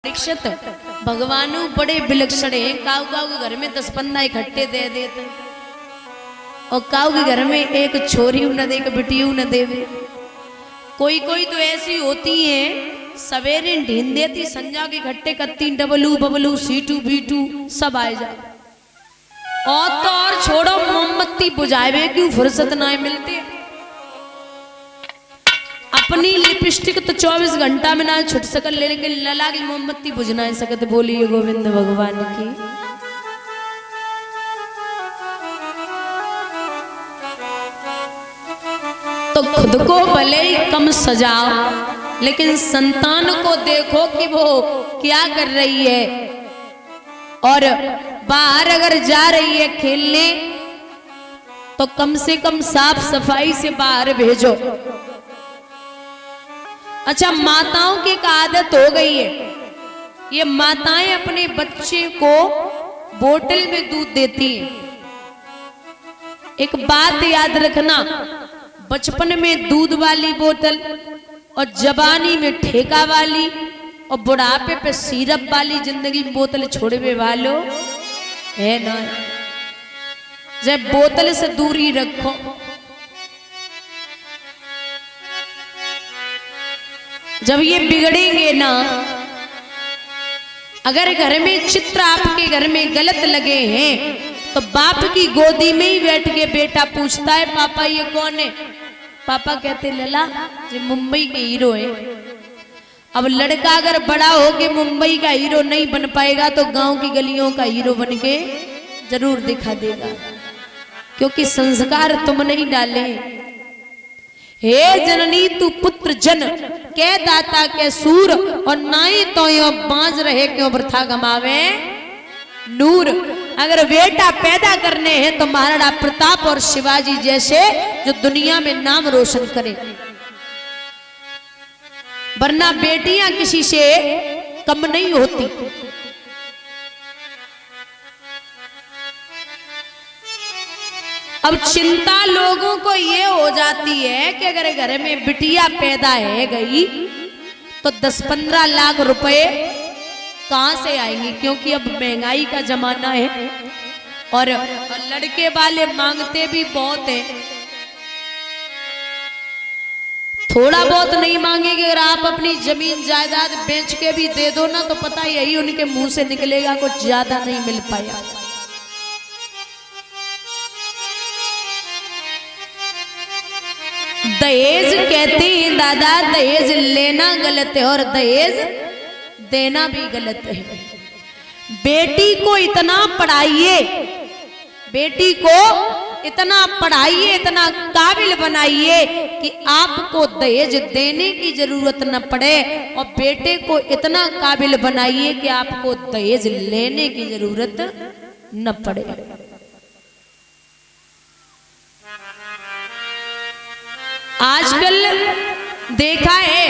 परीक्षित भगवानु बड़े विलक्षण हैं। काऊ काऊ के घर में 10-15 इकट्ठे दे देते और काऊ के घर में एक छोरी न दे, एक बिटियू न देवे। कोई कोई तो ऐसी होती है सवेरे ढींद देती, संजा के इकट्ठे करती, डबलू बबलू सीटू बीटू सब आए जा। और तो और छोड़ो, मोमबत्ती बुझावे क्यों फुर्सत ना मिलती। अपनी लिपस्टिक तो 24 घंटा में ना छुट सकल, लेकिन लला की मोमबत्ती बुझ ना सकते। बोलिए गोविंद भगवान की। तो खुद को भले ही कम सजाओ, लेकिन संतान को देखो कि वो क्या कर रही है। और बाहर अगर जा रही है खेलने तो कम से कम साफ सफाई से बाहर भेजो। अच्छा, माताओं की एक आदत हो गई है, ये माताएं अपने बच्चे को बोतल में दूध देती हैं। एक बात याद रखना, बचपन में दूध वाली बोतल और जवानी में ठेका वाली और बुढ़ापे पे सिरप वाली जिंदगी बोतल छोड़वे वालो है ना। जब बोतल से दूरी रखो। जब ये बिगड़ेंगे ना, अगर घर में चित्र आपके घर में गलत लगे हैं तो बाप की गोदी में ही बैठ के बेटा पूछता है, पापा ये कौन है? पापा कहते लला ये मुंबई के हीरो है। अब लड़का अगर बड़ा हो के मुंबई का हीरो नहीं बन पाएगा तो गांव की गलियों का हीरो बन के जरूर दिखा देगा, क्योंकि संस्कार तुम नहीं डाले। हे जननी तू पुत्र जन के दाता के सूर, और नाई तो यो बाज रहे क्यों वृथा गमावे नूर। अगर बेटा पैदा करने हैं तो महाराणा प्रताप और शिवाजी जैसे जो दुनिया में नाम रोशन करे, वरना बेटियां किसी से कम नहीं होती। अब चिंता लोगों को ये हो जाती है कि अगर घर में बिटिया पैदा है गई तो 10-15 लाख रुपए कहां से आएंगे, क्योंकि अब महंगाई का जमाना है और लड़के वाले मांगते भी बहुत हैं। थोड़ा बहुत नहीं मांगेंगे, अगर आप अपनी जमीन जायदाद बेच के भी दे दो ना तो पता यही उनके मुंह से निकलेगा, कुछ ज्यादा नहीं मिल पाया। दहेज कहते हैं दादा, दहेज लेना गलत है और दहेज देना भी गलत है। बेटी को इतना पढ़ाइए, बेटी को इतना पढ़ाइए, इतना काबिल बनाइए कि आपको दहेज देने की जरूरत न पड़े, और बेटे को इतना काबिल बनाइए कि आपको दहेज लेने की जरूरत न पड़े। आजकल देखा है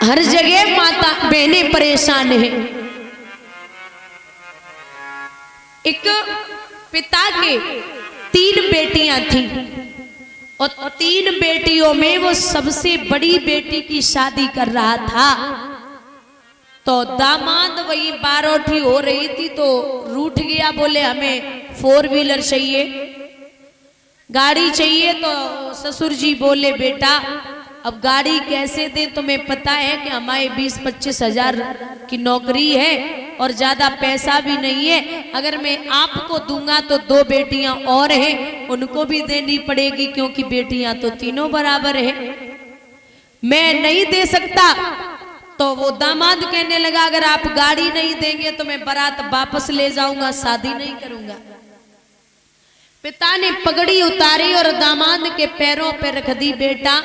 हर जगह माता बहनें परेशान है। एक पिता के 3 बेटियां थीं और 3 बेटियों में वो सबसे बड़ी बेटी की शादी कर रहा था। तो दामाद वही बारौठी हो रही थी तो रूठ गया, बोले हमें 4 व्हीलर चाहिए, गाड़ी चाहिए। तो ससुर जी बोले बेटा अब गाड़ी कैसे दें, तुम्हें पता है कि हमारे 20-25 हजार की नौकरी है और ज्यादा पैसा भी नहीं है। अगर मैं आपको दूंगा तो 2 बेटियां और हैं, उनको भी देनी पड़ेगी, क्योंकि बेटियां तो तीनों बराबर है, मैं नहीं दे सकता। तो वो दामाद कहने लगा अगर आप गाड़ी नहीं देंगे तो मैं बारात वापस ले जाऊंगा, शादी नहीं करूंगा। पिता ने पगड़ी उतारी और दामाद के पैरों पे रख दी, बेटा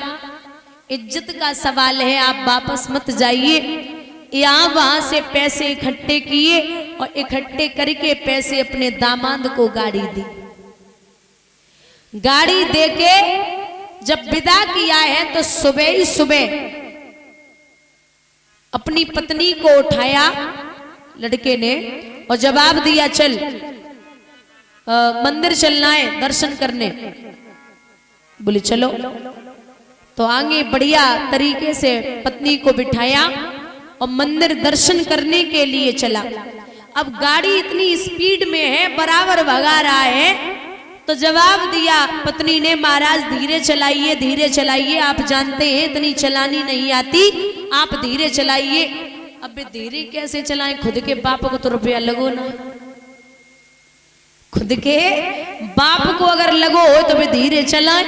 इज्जत का सवाल है, आप वापस मत जाइए। यहाँ वहां से पैसे इकट्ठे किए और इकट्ठे करके पैसे अपने दामाद को गाड़ी दी। गाड़ी देके जब विदा किया है तो सुबह ही सुबह अपनी पत्नी को उठाया लड़के ने और जवाब दिया, चल मंदिर चलना है दर्शन करने। बोली चलो। तो आगे बढ़िया तरीके से पत्नी को बिठाया और मंदिर दर्शन करने के लिए चला। अब गाड़ी इतनी स्पीड में है, बराबर भगा रहा है, तो जवाब दिया पत्नी ने, महाराज धीरे चलाइए, धीरे चलाइए, आप जानते हैं इतनी चलानी नहीं आती, आप धीरे चलाइए। अब धीरे कैसे चलाएं, खुद के बाप को तो रुपया लगो ना, खुद के बाप को अगर लगो हो तो वे धीरे चलाएं।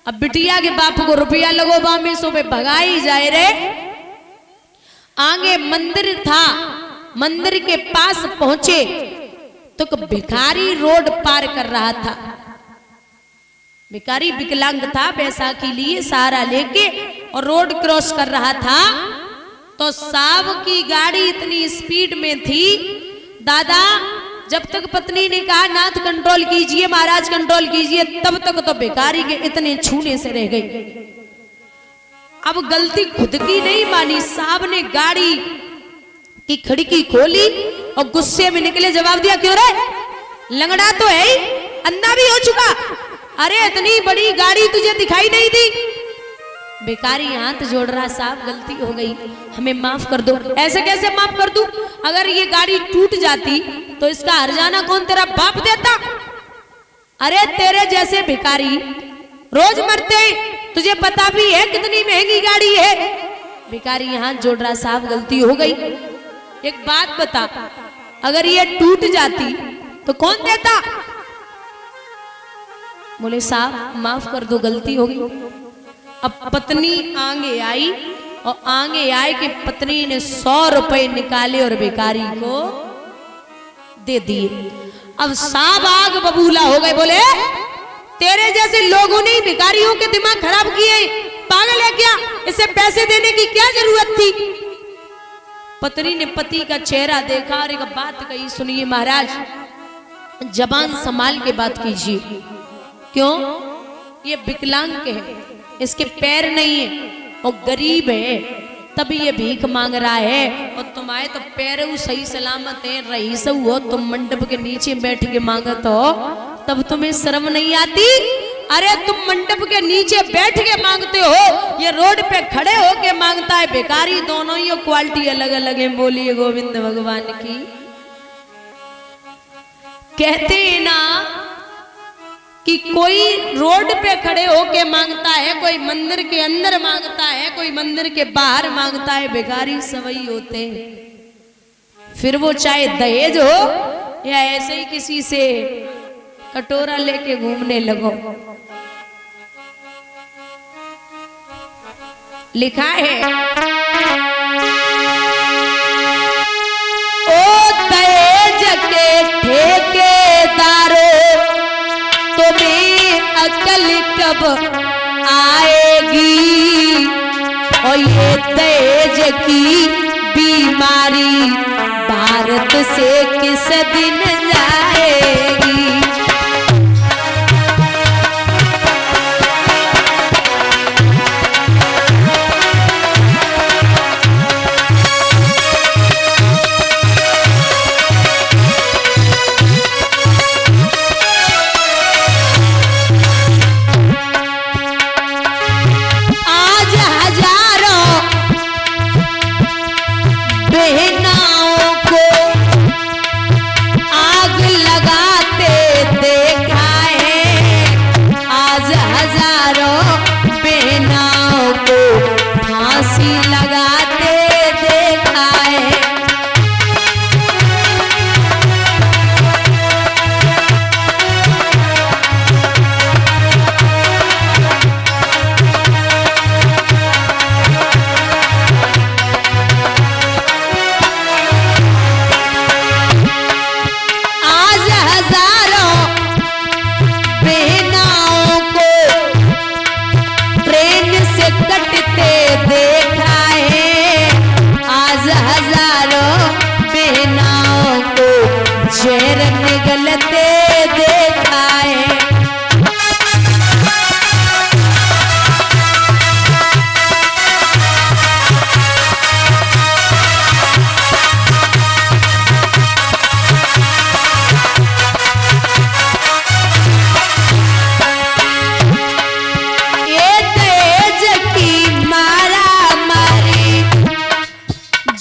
अब बिटिया के बाप को रुपया लगो बामे सो वे भगाई जाए रे। आगे मंदिर था, मंदिर के पास पहुंचे तो भिखारी रोड पार कर रहा था। भिखारी विकलांग था, बैसाखी लिए सहारा लेके और रोड क्रॉस कर रहा था। तो साहब की गाड़ी इतनी स्पीड में थी, दादा जब तक पत्नी ने कहा नाथ कंट्रोल कीजिए, महाराज कंट्रोल कीजिए, तब तक तो भिखारी के इतने छूने से रह गई। अब गलती खुद की नहीं मानी, साहब ने गाड़ी की खिड़की खोली और गुस्से में निकले, जवाब दिया, क्यों रे लंगड़ा तो है ही, अंधा भी हो चुका, अरे इतनी बड़ी गाड़ी तुझे दिखाई नहीं दी। भिखारी हाथ जोड़ रहा, साहब गलती हो गई, हमें माफ कर दो। ऐसे कैसे माफ कर दूं, अगर ये गाड़ी टूट जाती तो इसका हर्जाना कौन तेरा बाप देता? अरे तेरे जैसे भिखारी रोज मरते, तुझे पता भी है कितनी महंगी गाड़ी है। भिखारी हाथ जोड़ रहा, साहब गलती हो गई, एक बात बता, अगर ये टूट जाती तो कौन देता? बोले साहब माफ कर दो, गलती हो गई। अब पत्नी आगे आई और आगे आए कि पत्नी ने 100 रुपए निकाले और भिखारी को दे दिए। अब साहब आग बबूला हो गए, बोले तेरे जैसे लोगों ने भिखारियों के दिमाग खराब किए, पागल है क्या, इसे पैसे देने की क्या जरूरत थी? पत्नी ने पति का चेहरा देखा और एक बात कही, सुनिए महाराज, जबान संभाल के बात कीजिए, क्यों, ये विकलांग के है, इसके पैर नहीं है और गरीब है, तभी ये भीख मांग रहा है, और तुम्हारे तो पैर सही सलामत है, रईस हो, तुम मंडप के नीचे बैठ के मांगत हो, तब तुम्हें शर्म नहीं आती? अरे तुम मंडप के नीचे बैठ के मांगते हो, ये रोड पे खड़े होके मांगता है भिखारी, दोनों ही क्वालिटी अलग अलग है। बोलिए गोविंद भगवान की। कहते हैं ना कि कोई रोड पे खड़े होके मांगता है, कोई मंदिर के अंदर मांगता है, कोई मंदिर के बाहर मांगता है, भिखारी सवई होते हैं। फिर वो चाहे दहेज हो या ऐसे ही किसी से कटोरा लेके घूमने लगो। लिखा है, ओ दहेज के ठेकेदारों, तुम्हें अकल कब आएगी, और ये दहेज की बीमारी भारत से किस दिन जाएगी।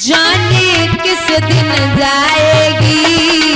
जाने किस दिन जाएगी।